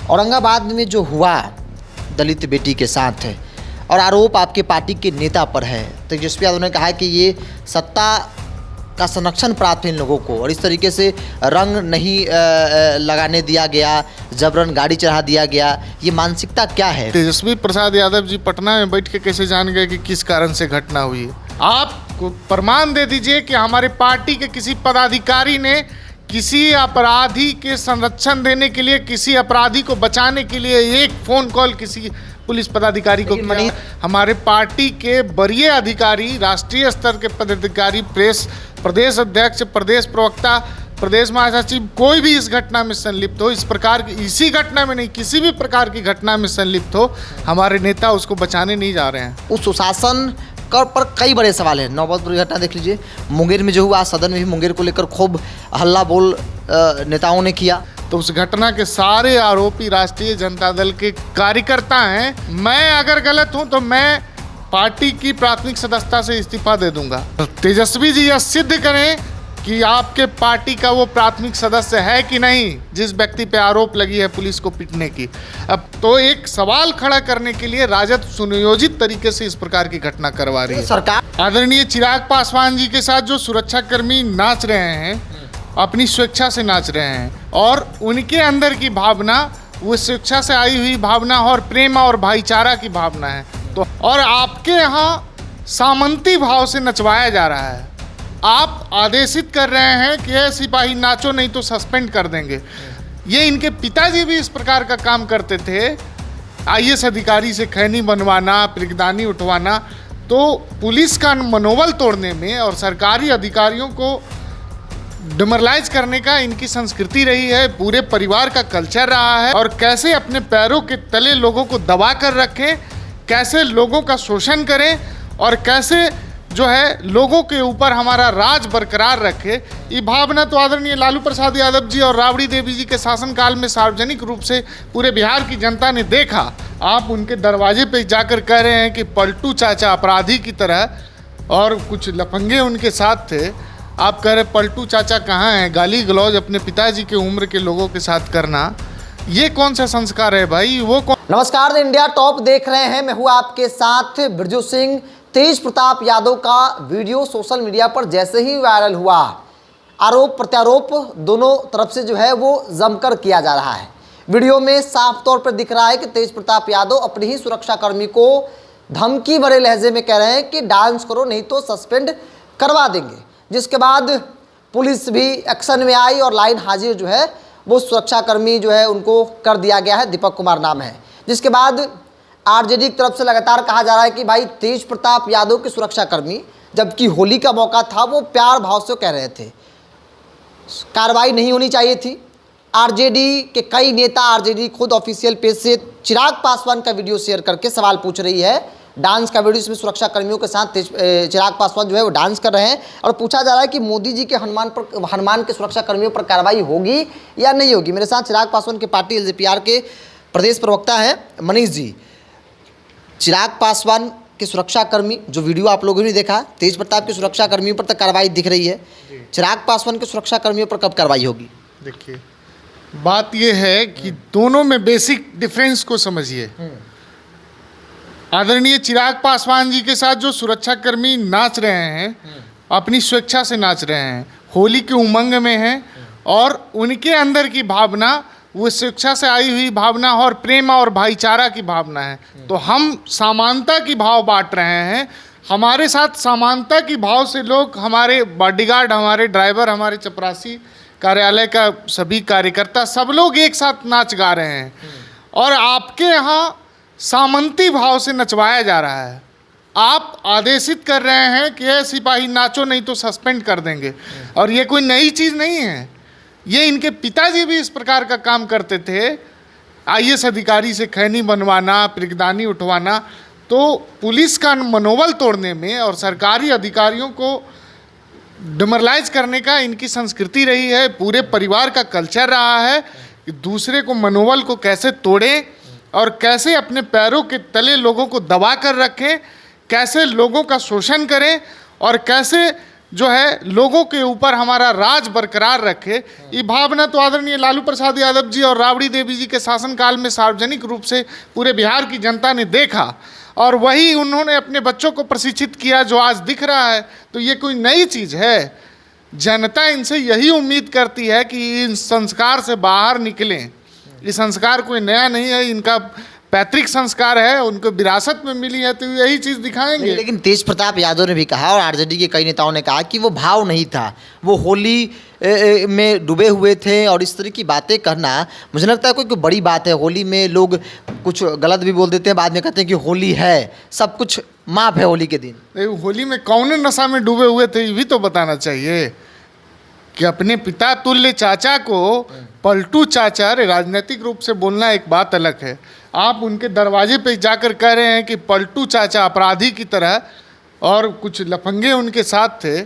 औरंगाबाद में जो हुआ दलित बेटी के साथ है और आरोप आपके पार्टी के नेता पर है, तेजस्वी यादव ने कहा है कि ये सत्ता का संरक्षण प्राप्त है इन लोगों को और इस तरीके से रंग नहीं लगाने दिया गया, जबरन गाड़ी चढ़ा दिया गया। ये मानसिकता क्या है? तेजस्वी प्रसाद यादव जी पटना में बैठ के कैसे जान गए कि किस कारण से घटना हुई है? आप प्रमाण दे दीजिए कि हमारे पार्टी के किसी पदाधिकारी ने किसी अपराधी के संरक्षण देने के लिए, किसी अपराधी को बचाने के लिए एक फोन कॉल किसी पुलिस पदाधिकारी को किया? हमारे पार्टी के वरीय अधिकारी, राष्ट्रीय स्तर के पदाधिकारी, प्रदेश अध्यक्ष, प्रदेश प्रवक्ता, प्रदेश महासचिव, कोई भी इस घटना में संलिप्त हो, इस प्रकार की, इसी घटना में नहीं, किसी भी प्रकार की घटना में संलिप्त हो, हमारे नेता उसको बचाने नहीं जा रहे हैं। उस सुशासन पर कई बड़े सवाल हैं। नौबतपुर घटना देख लीजिए, मुंगेर में जो हुआ, सदन में भी मुंगेर को लेकर खूब हल्ला बोल नेताओं ने किया। तो उस घटना के सारे आरोपी राष्ट्रीय जनता दल के कार्यकर्ता हैं। मैं अगर गलत हूं तो मैं पार्टी की प्राथमिक सदस्यता से इस्तीफा दे दूंगा। तेजस्वी जी यह सिद्ध करें कि आपके पार्टी का वो प्राथमिक सदस्य है कि नहीं, जिस व्यक्ति पे आरोप लगी है पुलिस को पीटने की। अब तो एक सवाल खड़ा करने के लिए राजद सुनियोजित तरीके से इस प्रकार की घटना करवा रही है। सरकार आदरणीय चिराग पासवान जी के साथ जो सुरक्षाकर्मी नाच रहे हैं, अपनी स्वेच्छा से नाच रहे हैं और उनके अंदर की भावना वो स्वेच्छा से आई हुई भावना और प्रेम और भाईचारा की भावना है। तो और आपके यहाँ सामंती भाव से नचवाया जा रहा है। आप आदेशित कर रहे हैं कि ये सिपाही नाचो नहीं तो सस्पेंड कर देंगे। ये इनके पिताजी भी इस प्रकार का काम करते थे, आईएएस अधिकारी से खैनी बनवाना, पिरगदानी उठवाना। तो पुलिस का मनोबल तोड़ने में और सरकारी अधिकारियों को डिमोरलाइज करने का इनकी संस्कृति रही है, पूरे परिवार का कल्चर रहा है। और कैसे अपने पैरों के तले लोगों को दबा कर रखें, कैसे लोगों का शोषण करें और कैसे जो है लोगों के ऊपर हमारा राज बरकरार रखे, ये भावना तो आदरणीय लालू प्रसाद यादव जी और राबड़ी देवी जी के शासनकाल में सार्वजनिक रूप से पूरे बिहार की जनता ने देखा। आप उनके दरवाजे पे जाकर कह रहे हैं कि पलटू चाचा अपराधी की तरह, और कुछ लफंगे उनके साथ थे। आप कह रहे पलटू चाचा कहाँ हैं? गाली गलौज अपने पिताजी के उम्र के लोगों के साथ करना, ये कौन सा संस्कार है भाई? वो कौन? नमस्कार, इंडिया टॉप देख रहे हैं। मैं हूं आपके साथ बिरजू सिंह। तेज प्रताप यादव का वीडियो सोशल मीडिया पर जैसे ही वायरल हुआ, आरोप प्रत्यारोप दोनों तरफ से जो है वो जमकर किया जा रहा है। वीडियो में साफ तौर पर दिख रहा है कि तेज प्रताप यादव अपने ही सुरक्षाकर्मी को धमकी भरे लहजे में कह रहे हैं कि डांस करो नहीं तो सस्पेंड करवा देंगे। जिसके बाद पुलिस भी एक्शन में आई और लाइन हाजिर जो है वो सुरक्षाकर्मी जो है उनको कर दिया गया है, दीपक कुमार नाम है। जिसके बाद आरजेडी की तरफ से लगातार कहा जा रहा है कि भाई तेज प्रताप यादव के सुरक्षाकर्मी, जबकि होली का मौका था, वो प्यार भाव से कह रहे थे कार्रवाई नहीं होनी चाहिए थी। आरजेडी के कई नेता, आरजेडी खुद ऑफिशियल पेज से चिराग पासवान का वीडियो शेयर करके सवाल पूछ रही है, डांस का वीडियो, इसमें सुरक्षा कर्मियों के साथ चिराग पासवान जो है वो डांस कर रहे हैं और पूछा जा रहा है कि मोदी जी के हनुमान के सुरक्षा कर्मियों पर कार्रवाई होगी या नहीं होगी। मेरे साथ चिराग पासवान के पार्टी एलजेपीआर के प्रदेश प्रवक्ता हैं मनीष जी। चिराग पासवान के सुरक्षाकर्मी, जो वीडियो आप लोगों ने देखा, तेज प्रताप के सुरक्षाकर्मियों पर तक कार्रवाई दिख रही है, चिराग पासवान के सुरक्षाकर्मियों पर कब कार्रवाई होगी? देखिए, बात यह है कि दोनों में बेसिक डिफरेंस को समझिए। आदरणीय चिराग पासवान जी के साथ जो सुरक्षाकर्मी नाच रहे हैं, अपनी स्वेच्छा से नाच रहे हैं, होली के उमंग में हैं और उनके अंदर की भावना वो स्वेच्छा से आई हुई भावना और प्रेम और भाईचारा की भावना है। तो हम समानता की भाव बांट रहे हैं। हमारे साथ समानता की भाव से लोग, हमारे बॉडीगार्ड, हमारे ड्राइवर, हमारे चपरासी, कार्यालय का सभी कार्यकर्ता, सब लोग एक साथ नाच गा रहे हैं और आपके यहाँ सामंती भाव से नचवाया जा रहा है। आप आदेशित कर रहे हैं कि ये सिपाही नाचो नहीं तो सस्पेंड कर देंगे। और ये कोई नई चीज़ नहीं है, ये इनके पिताजी भी इस प्रकार का काम करते थे, आईएएस अधिकारी से खैनी बनवाना, पिरगदानी उठवाना। तो पुलिस का मनोबल तोड़ने में और सरकारी अधिकारियों को डिमोरलाइज करने का इनकी संस्कृति रही है, पूरे परिवार का कल्चर रहा है कि दूसरे को मनोबल को कैसे तोड़ें और कैसे अपने पैरों के तले लोगों को दबा कर रखें, कैसे लोगों का शोषण करें और कैसे जो है लोगों के ऊपर हमारा राज बरकरार रखे, ये भावना तो आदरणीय लालू प्रसाद यादव जी और राबड़ी देवी जी के शासनकाल में सार्वजनिक रूप से पूरे बिहार की जनता ने देखा, और वही उन्होंने अपने बच्चों को प्रशिक्षित किया जो आज दिख रहा है। तो ये कोई नई चीज़ है? जनता इनसे यही उम्मीद करती है कि इन संस्कार से बाहर निकलें। ये संस्कार कोई नया नहीं है, इनका पैतृक संस्कार है, उनको विरासत में मिली है, तो यही चीज़ दिखाएंगे। लेकिन तेज प्रताप यादव ने भी कहा और आरजेडी के कई नेताओं ने कहा कि वो भाव नहीं था, वो होली में डूबे हुए थे, और इस तरह की बातें करना मुझे लगता है कोई बड़ी बात है। होली में लोग कुछ गलत भी बोल देते हैं, बाद में कहते हैं कि होली है, सब कुछ माफ है होली के दिन। होली में कौन नशा में डूबे हुए थे ये भी तो बताना चाहिए कि अपने पिता तुल्य चाचा को पलटू चाचा, राजनीतिक रूप से बोलना एक बात अलग है। आप उनके दरवाजे पे जाकर कह रहे हैं कि पलटू चाचा अपराधी की तरह, और कुछ लफंगे उनके साथ थे,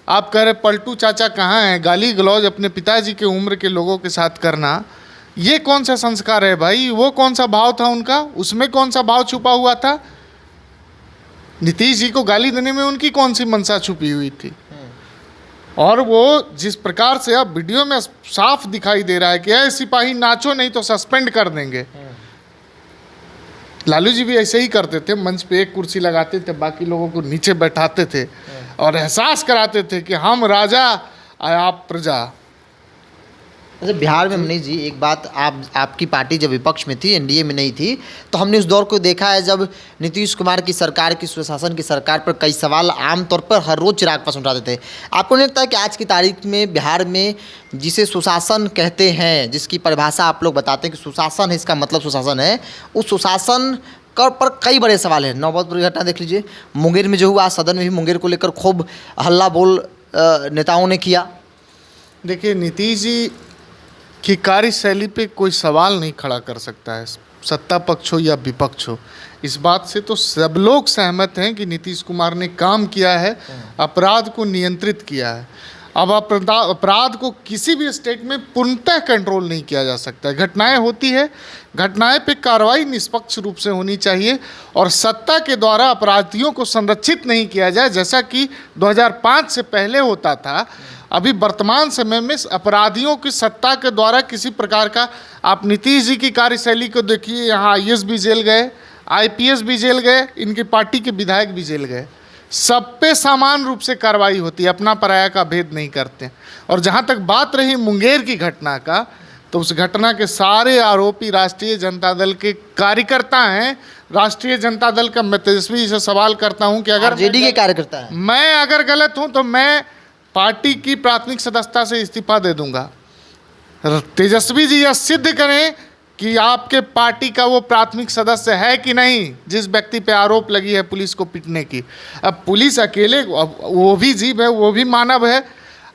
आप कह रहे पलटू चाचा कहाँ हैं? गाली गलौज अपने पिताजी के उम्र के लोगों के साथ करना, ये कौन सा संस्कार है भाई? वो कौन सा भाव था उनका? उसमें कौन सा भाव छुपा हुआ था? नीतीश जी को गाली देने में उनकी कौन सी मंशा छुपी हुई थी? और वो जिस प्रकार से अब वीडियो में साफ दिखाई दे रहा है कि ऐ सिपाही नाचो नहीं तो सस्पेंड कर देंगे। लालू जी भी ऐसे ही करते थे, मंच पे एक कुर्सी लगाते थे, बाकी लोगों को नीचे बैठाते थे और एहसास कराते थे कि हम राजा आप प्रजा। अच्छा, बिहार में मनीष जी एक बात, आपकी पार्टी जब विपक्ष में थी, एनडीए में नहीं थी, तो हमने उस दौर को देखा है जब नीतीश कुमार की सरकार की, सुशासन की सरकार पर कई सवाल आमतौर पर हर रोज चिराग पासवान उठाते थे। आपको नहीं लगता है कि आज की तारीख में बिहार में जिसे सुशासन कहते हैं, जिसकी परिभाषा आप लोग बताते हैं कि सुशासन है, इसका मतलब सुशासन है, उस सुशासन पर कई बड़े सवाल हैं? नौबतपुर घटना देख लीजिए, मुंगेर में जो हुआ, सदन में भी मुंगेर को लेकर खूब हल्ला बोल नेताओं ने किया। देखिए, नीतीश जी की कार्यशैली पे कोई सवाल नहीं खड़ा कर सकता है, सत्ता पक्ष हो या विपक्ष हो। इस बात से तो सब लोग सहमत हैं कि नीतीश कुमार ने काम किया है, अपराध को नियंत्रित किया है। अब अपराध को किसी भी स्टेट में पूर्णतः कंट्रोल नहीं किया जा सकता है। घटनाएं होती है, घटनाएं पे कार्रवाई निष्पक्ष रूप से होनी चाहिए, और सत्ता के द्वारा अपराधियों को संरक्षित नहीं किया जाए जैसा कि 2005 से पहले होता था। अभी वर्तमान समय में अपराधियों की सत्ता के द्वारा किसी प्रकार का, आप नीतीश जी की कार्यशैली को देखिए, यहाँ आईएएस भी जेल गए, आईपीएस भी जेल गए, इनकी पार्टी के विधायक भी जेल गए। सब पे समान रूप से कार्रवाई होती है, अपना पराया का भेद नहीं करते। और जहाँ तक बात रही मुंगेर की घटना का, तो उस घटना के सारे आरोपी राष्ट्रीय जनता दल के कार्यकर्ता हैं। राष्ट्रीय जनता दल का मैं तेजस्वी से सवाल करता हूँ कि अगर जेडी के कार्यकर्ता है, मैं अगर गलत हूँ तो मैं पार्टी की प्राथमिक सदस्यता से इस्तीफा दे दूंगा। तेजस्वी जी यह सिद्ध करें कि आपके पार्टी का वो प्राथमिक सदस्य है कि नहीं, जिस व्यक्ति पे आरोप लगी है पुलिस को पीटने की। अब पुलिस अकेले, वो भी जीव है, वो भी मानव है,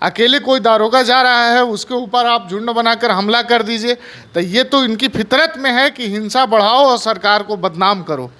अकेले कोई दारोगा जा रहा है उसके ऊपर आप झुंड बनाकर हमला कर दीजिए, तो ये तो इनकी फितरत में है कि हिंसा बढ़ाओ और सरकार को बदनाम करो।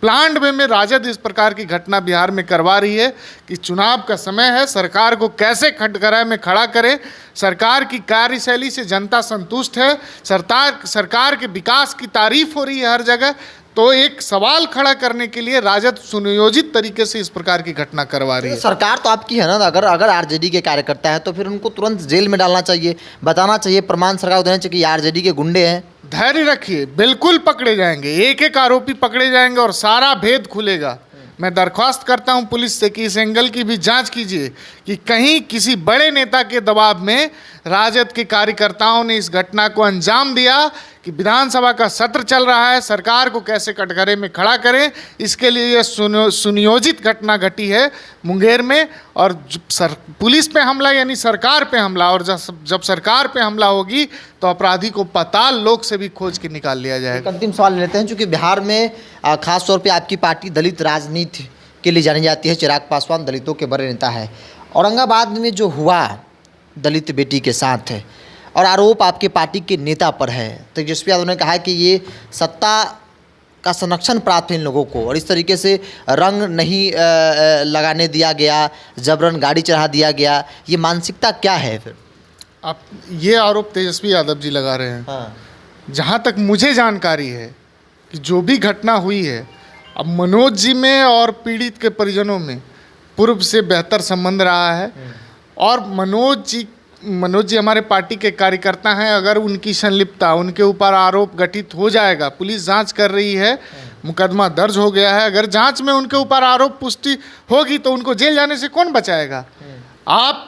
प्लांट वे में राजद इस प्रकार की घटना बिहार में करवा रही है कि चुनाव का समय है, सरकार को कैसे कटघरे में खड़ा करे। सरकार की कार्यशैली से जनता संतुष्ट है, सरकार के विकास की तारीफ हो रही है हर जगह, तो एक सवाल खड़ा करने के लिए राजद सुनियोजित तरीके से इस प्रकार की घटना करवा रही है। सरकार तो आपकी है ना, अगर आरजेडी के कार्यकर्ता है तो फिर उनको तुरंत जेल में डालना चाहिए, बताना चाहिए, प्रमाण सरकार को देना चाहिए कि आरजेडी के गुंडे हैं। धैर्य रखिए, बिल्कुल पकड़े जाएंगे, एक एक आरोपी पकड़े जाएंगे और सारा भेद खुलेगा। मैं दरख्वास्त करता हूं पुलिस से कि इस एंगल की भी जांच कीजिए कि कहीं किसी बड़े नेता के दबाव में राजद के कार्यकर्ताओं ने इस घटना को अंजाम दिया कि विधानसभा का सत्र चल रहा है, सरकार को कैसे कटघरे में खड़ा करें। इसके लिए यह सुनियोजित घटना घटी है मुंगेर में, और पुलिस पे हमला यानी सरकार पे हमला, और जब सरकार पे हमला होगी तो अपराधी को पाताल लोक से भी खोज के निकाल लिया जाएगा। अंतिम सवाल लेते हैं, चूँकि बिहार में खास तौर पे आपकी पार्टी दलित राजनीति के लिए जानी जाती है, चिराग पासवान दलितों के बड़े नेता है। औरंगाबाद में जो हुआ दलित बेटी के साथ है, और आरोप आपके पार्टी के नेता पर है, तेजस्वी यादव ने कहा है कि ये सत्ता का संरक्षण प्राप्त है इन लोगों को, और इस तरीके से रंग नहीं लगाने दिया गया, जबरन गाड़ी चढ़ा दिया गया, ये मानसिकता क्या है फिर? आप ये आरोप तेजस्वी यादव जी लगा रहे हैं। हाँ। जहाँ तक मुझे जानकारी है कि जो भी घटना हुई है, अब मनोज जी में और पीड़ित के परिजनों में पूर्व से बेहतर संबंध रहा है। और मनोज जी हमारे पार्टी के कार्यकर्ता हैं। अगर उनकी संलिप्तता, उनके ऊपर आरोप गठित हो जाएगा, पुलिस जांच कर रही है, मुकदमा दर्ज हो गया है, अगर जांच में उनके ऊपर आरोप पुष्टि होगी तो उनको जेल जाने से कौन बचाएगा? आप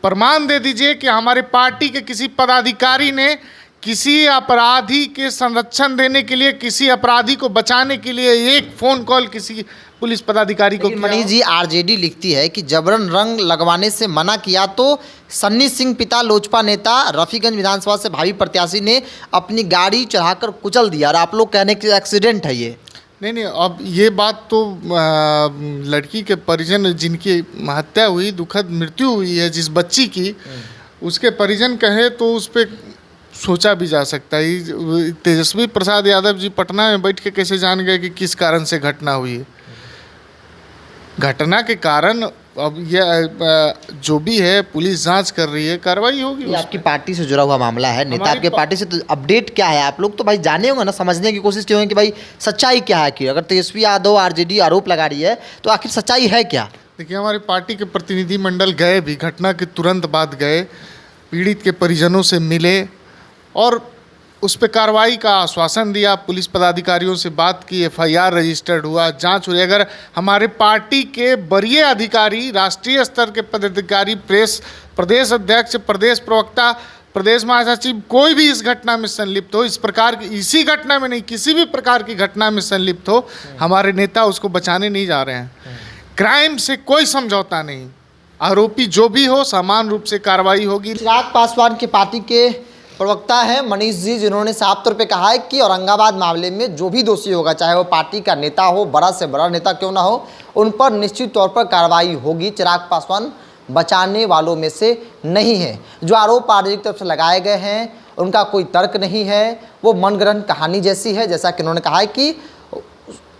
प्रमाण दे दीजिए कि हमारे पार्टी के किसी पदाधिकारी ने किसी अपराधी के संरक्षण देने के लिए, किसी अपराधी को बचाने के लिए एक फ़ोन कॉल किसी पुलिस पदाधिकारी को किया। मनीष जी, आरजेडी लिखती है कि जबरन रंग लगवाने से मना किया तो सन्नी सिंह पिता लोजपा नेता रफीगंज विधानसभा से भावी प्रत्याशी ने अपनी गाड़ी चढ़ाकर कुचल दिया, और आप लोग कहने के एक्सीडेंट है ये। नहीं, अब ये बात तो लड़की के परिजन, जिनकी हत्या हुई, दुखद मृत्यु हुई है जिस बच्ची की, उसके परिजन कहे तो उस पर सोचा भी जा सकता है। तेजस्वी प्रसाद यादव जी पटना में बैठ के कैसे जान गए कि किस कारण से घटना हुई है? घटना के कारण अब ये जो भी है पुलिस जांच कर रही है, कार्रवाई होगी। ये आपकी पार्टी से जुड़ा हुआ मामला है, नेता आपके पार्टी से, तो अपडेट क्या है? आप लोग तो भाई जाने होंगे ना, समझने की कोशिश की होंगे कि भाई सच्चाई क्या है, कि अगर तेजस्वी यादव आरजेडी आरोप लगा रही है तो आखिर सच्चाई है क्या? देखिए, हमारी पार्टी के प्रतिनिधिमंडल गए भी, घटना के तुरंत बाद गए, पीड़ित के परिजनों से मिले और उस पर कार्रवाई का आश्वासन दिया, पुलिस पदाधिकारियों से बात की, एफआईआर रजिस्टर्ड हुआ, जांच हुई। अगर हमारे पार्टी के वरीय अधिकारी, राष्ट्रीय स्तर के पदाधिकारी, प्रदेश अध्यक्ष, प्रदेश प्रवक्ता, प्रदेश महासचिव, कोई भी इस घटना में संलिप्त हो, इस प्रकार की, इसी घटना में नहीं, किसी भी प्रकार की घटना में संलिप्त हो, हमारे नेता उसको बचाने नहीं जा रहे हैं। क्राइम से कोई समझौता नहीं, आरोपी जो भी हो समान रूप से कार्रवाई होगी। चिराग पासवान की पार्टी के प्रवक्ता हैं मनीष जी, जिन्होंने साफ तौर पे कहा है कि औरंगाबाद मामले में जो भी दोषी होगा, चाहे वो पार्टी का नेता हो, बड़ा से बड़ा नेता क्यों ना हो, उन पर निश्चित तौर पर कार्रवाई होगी। चिराग पासवान बचाने वालों में से नहीं है। जो आरोप आरजेडी की तरफ से लगाए गए हैं उनका कोई तर्क नहीं है, वो मनगढ़ंत कहानी जैसी है, जैसा कि उन्होंने कहा है कि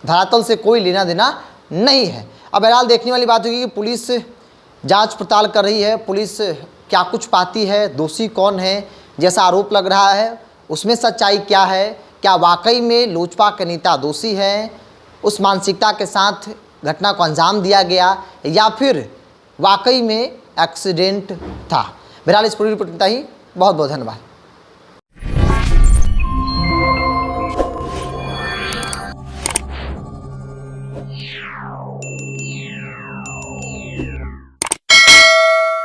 धरातल से कोई लेना देना नहीं है। अब बहरहाल देखने वाली बात होगी कि पुलिस जांच पड़ताल कर रही है, पुलिस क्या कुछ पाती है, दोषी कौन है, जैसा आरोप लग रहा है उसमें सच्चाई क्या है, क्या वाकई में लोजपा के नेता दोषी हैं, उस मानसिकता के साथ घटना को अंजाम दिया गया, या फिर वाकई में एक्सीडेंट था। बहरहाल इस पूरी रिपोर्ट में इतना ही। बहुत बहुत धन्यवाद।